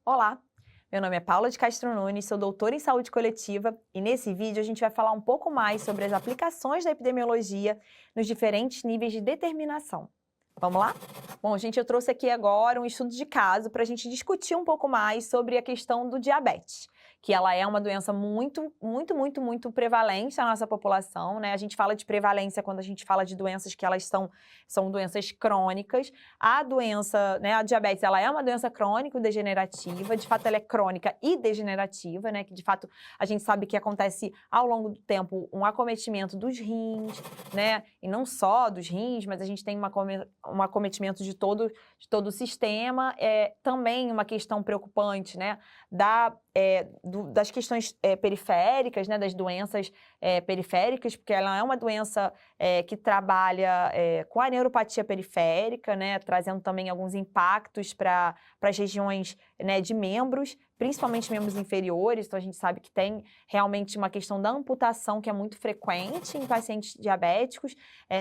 Olá, meu nome é Paula de Castro Nunes, sou doutora em saúde coletiva e nesse vídeo a gente vai falar um pouco mais sobre as aplicações da epidemiologia nos diferentes níveis de determinação. Vamos lá? Bom, gente, eu trouxe aqui agora um estudo de caso para a gente discutir um pouco mais sobre a questão do diabetes, que ela é uma doença muito prevalente na nossa população, né? A gente fala de prevalência quando a gente fala de doenças que elas são doenças crônicas. A doença, né, a diabetes, ela é uma doença crônico-degenerativa, de fato ela é crônica e degenerativa, né? Que de fato a gente sabe que acontece ao longo do tempo um acometimento dos rins, né? E não só dos rins, mas a gente tem um acometimento de todo o sistema. Também uma questão preocupante, né? Das questões periféricas, né? Das doenças periféricas, porque ela é uma doença que trabalha com a neuropatia periférica, né? Trazendo também alguns impactos para as regiões, né, de membros, principalmente membros inferiores. Então a gente sabe que tem realmente uma questão da amputação que é muito frequente em pacientes diabéticos.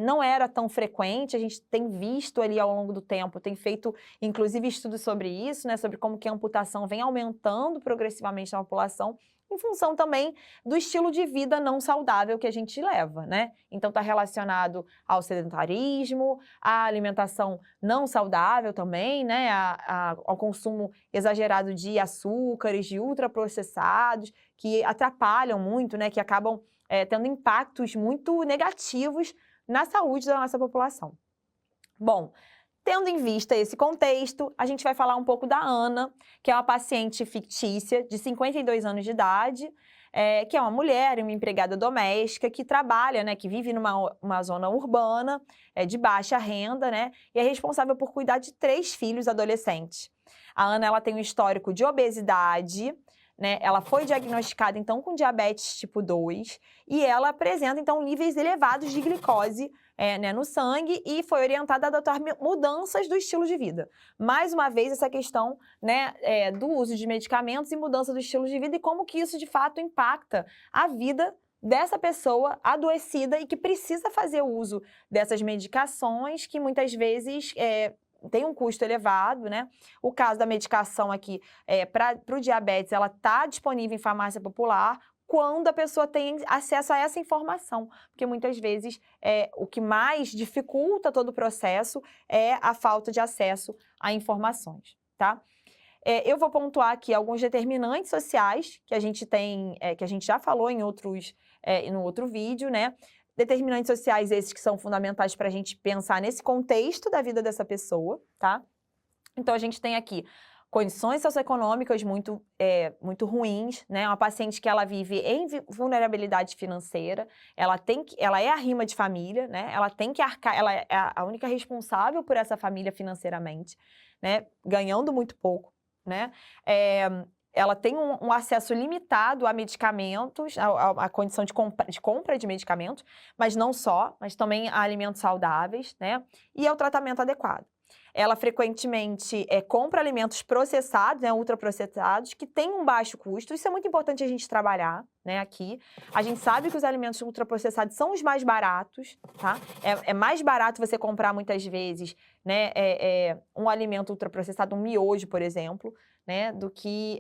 Não era tão frequente, a gente tem visto ali ao longo do tempo, tem feito inclusive estudos sobre isso, né, sobre como que a amputação vem aumentando progressivamente na população, em função também do estilo de vida não saudável que a gente leva, né? Então está relacionado ao sedentarismo, à alimentação não saudável também, né, ao consumo exagerado de açúcares, de ultraprocessados, que atrapalham muito, né, que acabam tendo impactos muito negativos na saúde da nossa população. Bom, tendo em vista esse contexto, a gente vai falar um pouco da Ana, que é uma paciente fictícia de 52 anos de idade, que é uma mulher, uma empregada doméstica, que trabalha, né, que vive numa zona urbana, de baixa renda, né, e é responsável por cuidar de 3 filhos adolescentes. A Ana, ela tem um histórico de obesidade, né, ela foi diagnosticada, então, com diabetes tipo 2, e ela apresenta, então, níveis elevados de glicose né, no sangue, e foi orientada a adotar mudanças do estilo de vida. Mais uma vez, essa questão, né, do uso de medicamentos e mudança do estilo de vida e como que isso, de fato, impacta a vida dessa pessoa adoecida e que precisa fazer uso dessas medicações que muitas vezes tem um custo elevado, né? O caso da medicação aqui, para o diabetes, ela está disponível em farmácia popular, quando a pessoa tem acesso a essa informação, porque muitas vezes o que mais dificulta todo o processo é a falta de acesso a informações, tá? Eu vou pontuar aqui alguns determinantes sociais que a gente tem, que a gente já falou em no outro vídeo, né? Determinantes sociais esses que são fundamentais para a gente pensar nesse contexto da vida dessa pessoa, tá? Então a gente tem aqui condições socioeconômicas muito ruins, né? Uma paciente que ela vive em vulnerabilidade financeira, ela é a rima de família, né? Ela tem que arcar, ela é a única responsável por essa família financeiramente, né? Ganhando muito pouco, né? Ela tem um acesso limitado a medicamentos, a condição de compra de medicamentos, mas não só, mas também a alimentos saudáveis, né? E ao tratamento adequado. Ela frequentemente compra alimentos processados, né, ultraprocessados, que têm um baixo custo. Isso é muito importante a gente trabalhar, né, aqui. A gente sabe que os alimentos ultraprocessados são os mais baratos, tá? É mais barato você comprar muitas vezes, né, um alimento ultraprocessado, um miojo, por exemplo, né, do que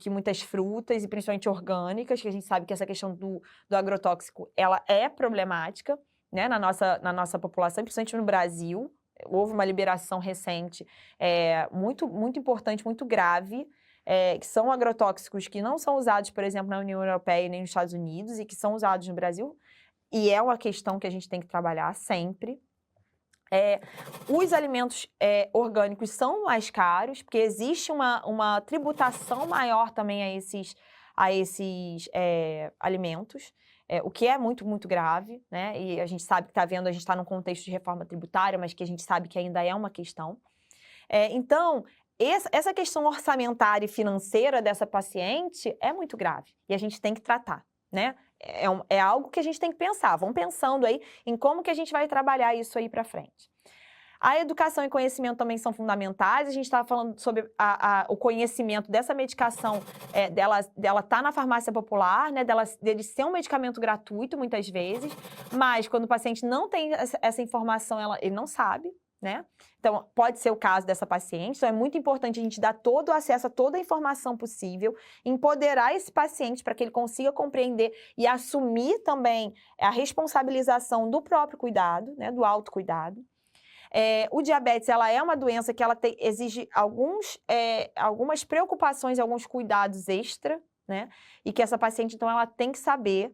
muitas frutas, e principalmente orgânicas, que a gente sabe que essa questão do agrotóxico, ela é problemática, né, na nossa população, principalmente no Brasil. Houve uma liberação recente muito importante, muito grave, que são agrotóxicos que não são usados, por exemplo, na União Europeia nem nos Estados Unidos, e que são usados no Brasil, e é uma questão que a gente tem que trabalhar sempre. Os alimentos orgânicos são mais caros, porque existe uma tributação maior também a esses alimentos, o que é muito grave, né? E a gente sabe que a gente está num contexto de reforma tributária, mas que a gente sabe que ainda é uma questão. Então, essa questão orçamentária e financeira dessa paciente é muito grave, e a gente tem que tratar, né? É algo que a gente tem que pensar. Vamos pensando aí em como que a gente vai trabalhar isso aí para frente. A educação e conhecimento também são fundamentais. A gente estava falando sobre o conhecimento dessa medicação, dela tá na farmácia popular, né? Dele ser um medicamento gratuito, muitas vezes. Mas quando o paciente não tem essa informação, ele não sabe, né? Então, pode ser o caso dessa paciente. Então, é muito importante a gente dar todo o acesso a toda a informação possível, empoderar esse paciente para que ele consiga compreender e assumir também a responsabilização do próprio cuidado, né? Do autocuidado. O diabetes, ela é uma doença que ela exige algumas preocupações e alguns cuidados extra, né? E que essa paciente, então, ela tem que saber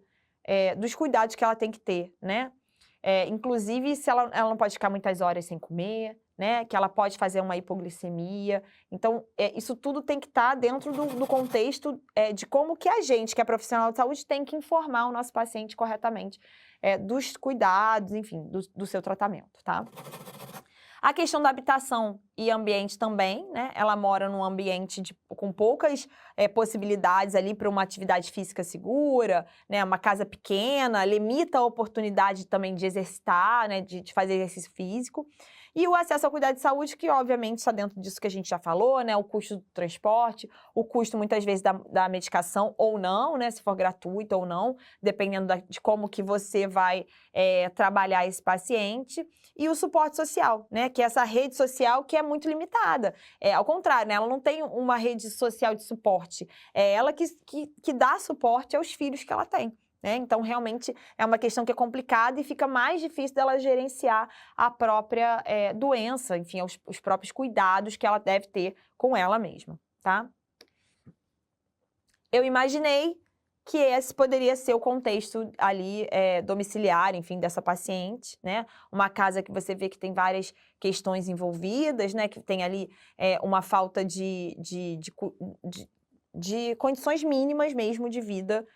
dos cuidados que ela tem que ter, né? Inclusive, se ela não pode ficar muitas horas sem comer, né? Que ela pode fazer uma hipoglicemia. Então, isso tudo tem que estar dentro do contexto de como que a gente, que é profissional de saúde, tem que informar o nosso paciente corretamente dos cuidados, enfim, do seu tratamento, tá? A questão da habitação e ambiente também, né? Ela mora num ambiente com poucas possibilidades ali para uma atividade física segura, né? Uma casa pequena, limita a oportunidade também de exercitar, né? De fazer exercício físico. E o acesso ao cuidado de saúde, que obviamente está dentro disso que a gente já falou, né? O custo do transporte, o custo muitas vezes da medicação ou não, né? Se for gratuito ou não, dependendo de como que você vai trabalhar esse paciente. E o suporte social, né? Que é essa rede social que é muito limitada. Ao contrário, né? Ela não tem uma rede social de suporte. É ela que dá suporte aos filhos que ela tem. Né? Então, realmente, é uma questão que é complicada e fica mais difícil dela gerenciar a própria doença, enfim, os próprios cuidados que ela deve ter com ela mesma, tá? Eu imaginei que esse poderia ser o contexto ali domiciliar, enfim, dessa paciente, né? Uma casa que você vê que tem várias questões envolvidas, né? Que tem ali uma falta de condições mínimas mesmo de vida,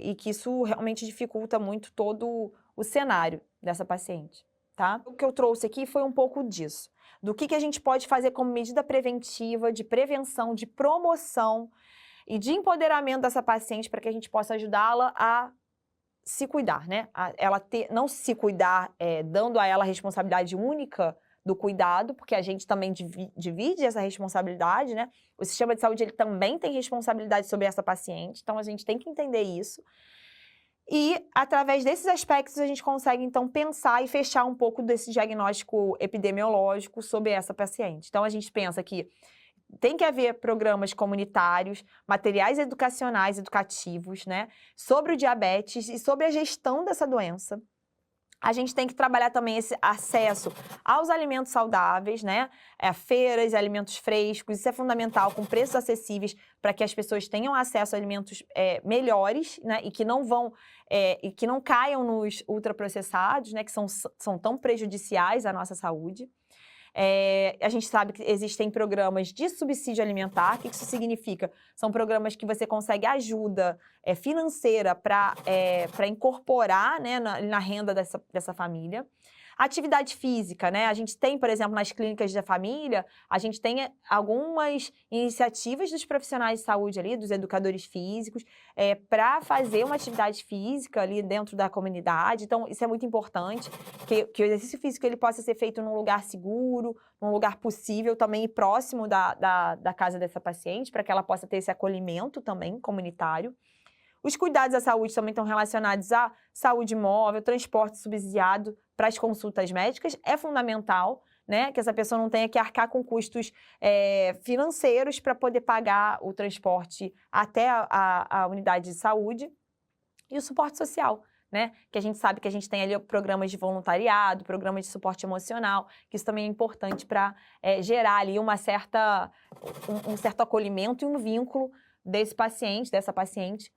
e que isso realmente dificulta muito todo o cenário dessa paciente, tá? O que eu trouxe aqui foi um pouco disso, do que a gente pode fazer como medida preventiva, de prevenção, de promoção e de empoderamento dessa paciente para que a gente possa ajudá-la a se cuidar, né? Não se cuidar dando a ela a responsabilidade única do cuidado, porque a gente também divide essa responsabilidade, né? O sistema de saúde, ele também tem responsabilidade sobre essa paciente, então a gente tem que entender isso. E, através desses aspectos, a gente consegue, então, pensar e fechar um pouco desse diagnóstico epidemiológico sobre essa paciente. Então, a gente pensa que tem que haver programas comunitários, materiais educacionais, educativos, né, sobre o diabetes e sobre a gestão dessa doença. A gente tem que trabalhar também esse acesso aos alimentos saudáveis, né, feiras, alimentos frescos, isso é fundamental, com preços acessíveis, para que as pessoas tenham acesso a alimentos melhores, né, e que não caiam nos ultraprocessados, né, que são tão prejudiciais à nossa saúde. A gente sabe que existem programas de subsídio alimentar. O que isso significa? São programas que você consegue ajuda financeira para incorporar, né, na renda dessa família. Atividade física, né? A gente tem, por exemplo, nas clínicas da família, a gente tem algumas iniciativas dos profissionais de saúde ali, dos educadores físicos, para fazer uma atividade física ali dentro da comunidade. Então, isso é muito importante, que o exercício físico ele possa ser feito num lugar seguro, num lugar possível também e próximo da casa dessa paciente, para que ela possa ter esse acolhimento também comunitário. Os cuidados à saúde também estão relacionados à saúde móvel, transporte subsidiado para as consultas médicas. É fundamental, né, que essa pessoa não tenha que arcar com custos financeiros para poder pagar o transporte até a unidade de saúde. E o suporte social, né, que a gente sabe que a gente tem ali programas de voluntariado, programas de suporte emocional, que isso também é importante para gerar ali um certo acolhimento e um vínculo dessa paciente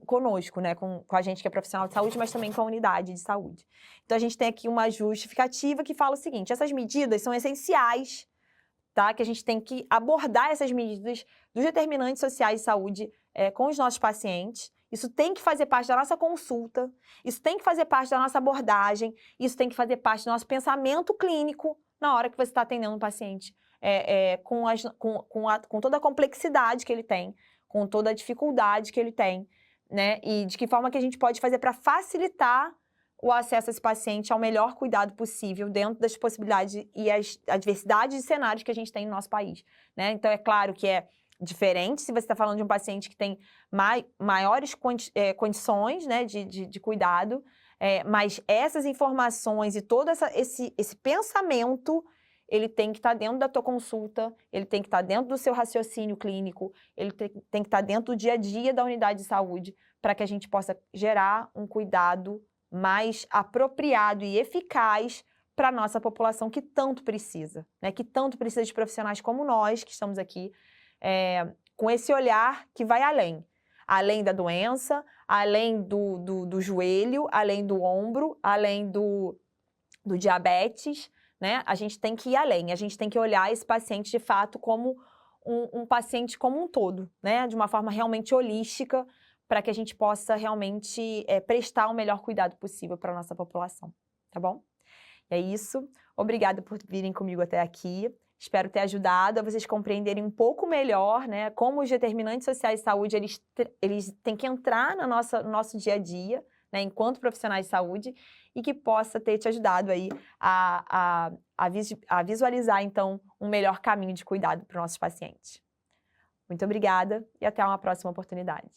conosco, né, com a gente que é profissional de saúde, mas também com a unidade de saúde. Então, a gente tem aqui uma justificativa que fala o seguinte: essas medidas são essenciais, tá? Que a gente tem que abordar essas medidas dos determinantes sociais de saúde com os nossos pacientes. Isso tem que fazer parte da nossa consulta, isso tem que fazer parte da nossa abordagem, isso tem que fazer parte do nosso pensamento clínico na hora que você está atendendo um paciente com toda a complexidade que ele tem, com toda a dificuldade que ele tem, né? E de que forma que a gente pode fazer para facilitar o acesso a esse paciente ao melhor cuidado possível dentro das possibilidades e as adversidades de cenários que a gente tem no nosso país, né? Então, é claro que é diferente se você está falando de um paciente que tem maiores condições, né, de cuidado, mas essas informações e todo esse pensamento, ele tem que estar dentro da tua consulta, ele tem que estar dentro do seu raciocínio clínico, ele tem que estar dentro do dia a dia da unidade de saúde, para que a gente possa gerar um cuidado mais apropriado e eficaz para a nossa população que tanto precisa, né? Que tanto precisa de profissionais como nós, que estamos aqui, com esse olhar que vai além da doença, além do joelho, além do ombro, além do diabetes, né? A gente tem que ir além, a gente tem que olhar esse paciente de fato como um paciente como um todo, né? De uma forma realmente holística, para que a gente possa realmente prestar o melhor cuidado possível para a nossa população, tá bom? É isso. Obrigada por virem comigo até aqui. Espero ter ajudado a vocês compreenderem um pouco melhor, né, como os determinantes sociais de saúde, eles têm que entrar no nosso dia a dia, né, enquanto profissionais de saúde, e que possa ter te ajudado aí a visualizar, então, um melhor caminho de cuidado para os nossos pacientes. Muito obrigada e até uma próxima oportunidade.